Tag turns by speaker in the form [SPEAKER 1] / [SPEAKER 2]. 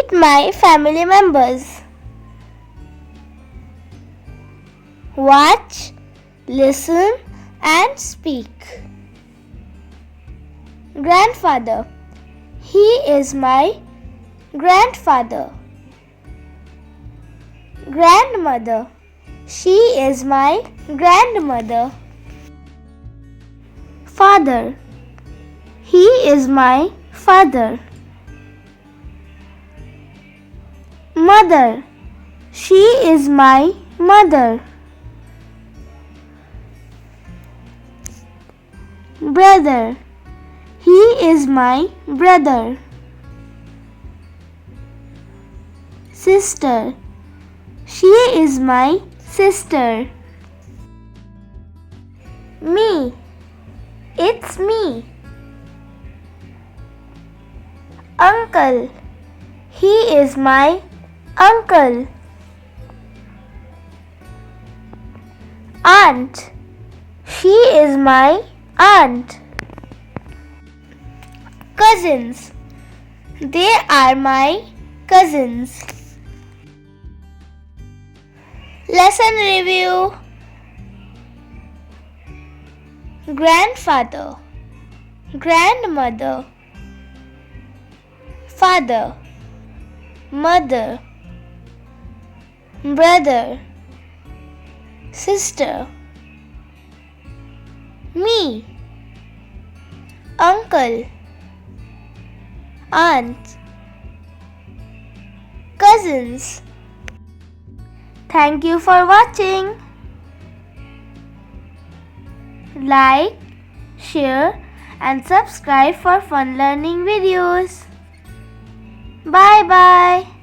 [SPEAKER 1] Meet my family members. Watch, listen and speak. Grandfather. He is my grandfather. Grandmother. She is my grandmother. Father. He is my father. Mother. She is my mother. Brother. He is my brother. Sister. She is my sister. Me. It's me. Uncle. He is my uncle. Aunt. She is my aunt. Cousins. They are my cousins. Lesson review. Grandfather, grandmother, father, mother, brother, sister, me, uncle, aunt, cousins. Thank you for watching. Like, share and subscribe for fun learning videos. Bye bye.